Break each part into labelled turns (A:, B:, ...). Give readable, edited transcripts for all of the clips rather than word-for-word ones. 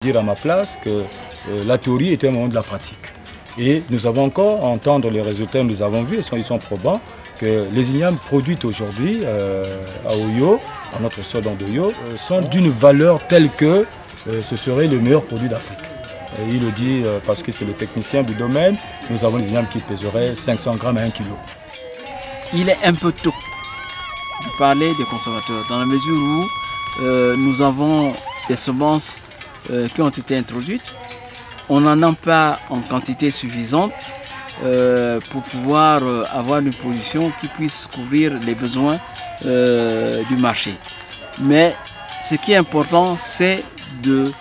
A: Dire à ma place que la théorie était un moment de la pratique. Et nous avons encore à entendre les résultats, nous avons vu, ils sont probants, que les ignames produites aujourd'hui à Oyo, à notre sol d'Oyo, sont d'une valeur telle que ce serait le meilleur produit d'Afrique. Il le dit parce que c'est le technicien du domaine, nous avons des ignames qui pèseraient 500 grammes à 1 kg.
B: Il est un peu tôt de parler des conservateurs, dans la mesure où nous avons des semences qui ont été introduites. On n'en a pas en quantité suffisante pour pouvoir avoir une position qui puisse couvrir les besoins du marché. Mais ce qui est important, c'est de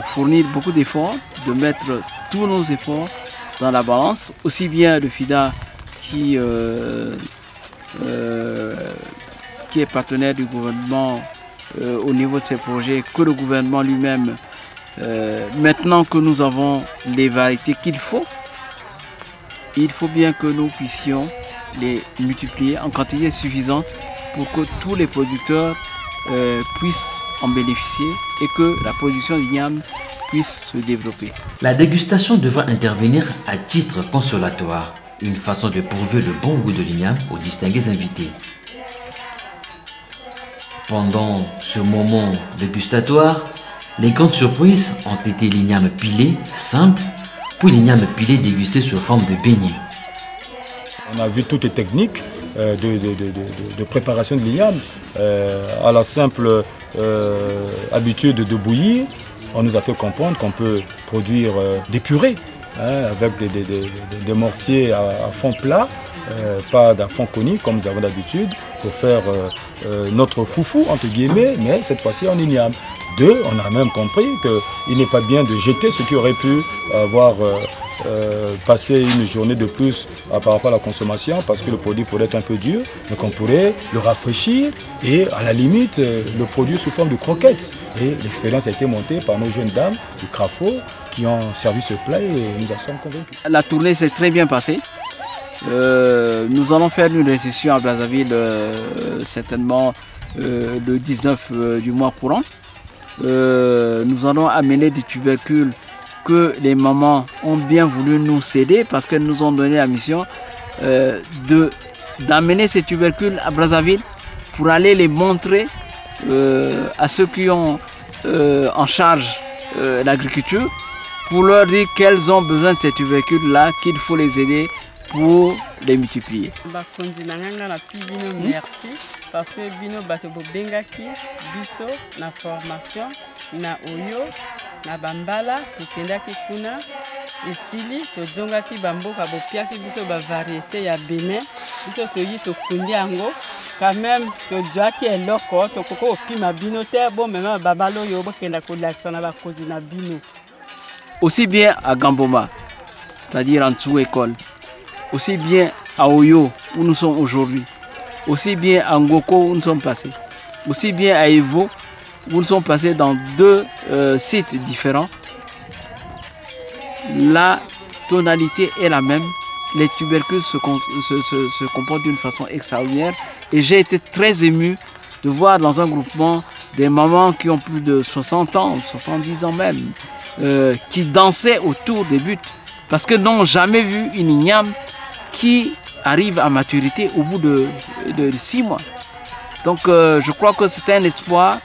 B: fournir beaucoup d'efforts, de mettre tous nos efforts dans la balance, aussi bien le FIDA qui est partenaire du gouvernement au niveau de ces projets, que le gouvernement lui-même. Maintenant que nous avons les variétés qu'il faut, il faut bien que nous puissions les multiplier en quantité suffisante pour que tous les producteurs puissent en bénéficier et que la production d'igname puisse se développer.
C: La dégustation devra intervenir à titre consolatoire, une façon de prouver le bon goût de l'igname aux distingués invités. Pendant ce moment dégustatoire, les grandes surprises ont été l'igname pilé simple, puis l'igname pilé dégusté sous forme de beignet.
A: On a vu toutes les techniques de préparation de l'igname. À la simple habitude de bouillir, on nous a fait comprendre qu'on peut produire des purées avec des mortiers à fond plat, pas à fond conique comme nous avons d'habitude, pour faire notre foufou entre guillemets, mais cette fois-ci en igname. Deux, on a même compris qu'il n'est pas bien de jeter ce qui aurait pu avoir passé une journée de plus par rapport à la consommation, parce que le produit pourrait être un peu dur, mais qu'on pourrait le rafraîchir et à la limite le produire sous forme de croquettes. Et l'expérience a été montée par nos jeunes dames du CRAFO qui ont servi ce plat et nous en sommes convaincus.
B: La tournée s'est très bien passée. Nous allons faire une réception à Brazzaville certainement le 19 du mois courant. Nous allons amener des tubercules que les mamans ont bien voulu nous céder parce qu'elles nous ont donné la mission d'amener ces tubercules à Brazzaville pour aller les montrer à ceux qui ont en charge l'agriculture, pour leur dire qu'elles ont besoin de ces tubercules-là, qu'il faut les aider pour les multiplier.
D: Merci parce que bino bato bengaki biso na formation na Oyo na Bambala tukendaki kuna esili tozongaki bamboka bopiaki biso ba variété ya Bénin biso toyi tokundi yango quand même tozwaki eloko tokoko opima bino te bon même babalo yo bokenda kolakisa na bakozi na bino.
B: Aussi bien à Gamboma, c'est-à-dire en dessous école, aussi bien à Oyo où nous sommes aujourd'hui, aussi bien à Ngoko où nous sommes passés, aussi bien à Evo où nous sommes passés dans deux sites différents. La tonalité est la même, les tubercules se comportent d'une façon extraordinaire et j'ai été très ému de voir dans un groupement des mamans qui ont plus de 60 ans, 70 ans même, qui dansaient autour des buts parce que n'ont jamais vu une igname qui arrive à maturité au bout de 6 mois. Donc je crois que c'est un espoir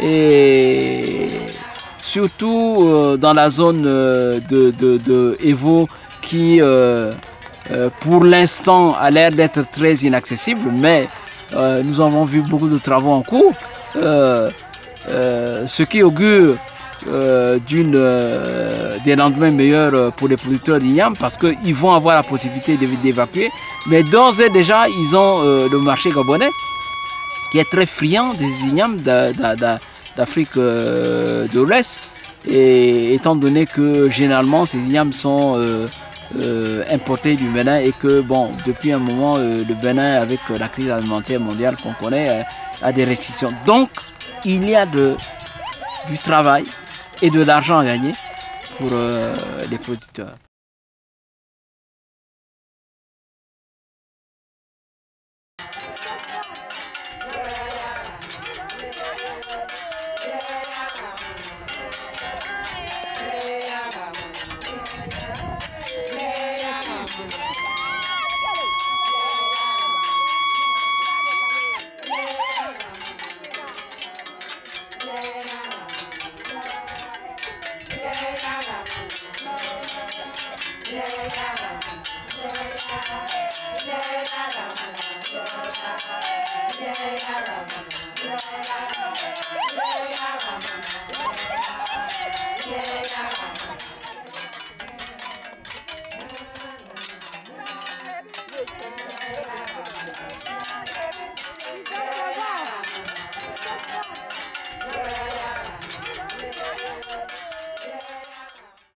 B: et surtout dans la zone de Evo qui pour l'instant a l'air d'être très inaccessible, mais nous avons vu beaucoup de travaux en cours, ce qui augure des lendemains meilleurs pour les producteurs d'igname parce qu'ils vont avoir la possibilité d'évacuer. Mais d'ores et déjà, ils ont le marché gabonais qui est très friand des ignames d'Afrique de l'Ouest. Et étant donné que généralement ces ignames sont importés du Bénin et que bon, depuis un moment, le Bénin avec la crise alimentaire mondiale qu'on connaît a des restrictions. Donc il y a du travail et de l'argent à gagner pour les producteurs.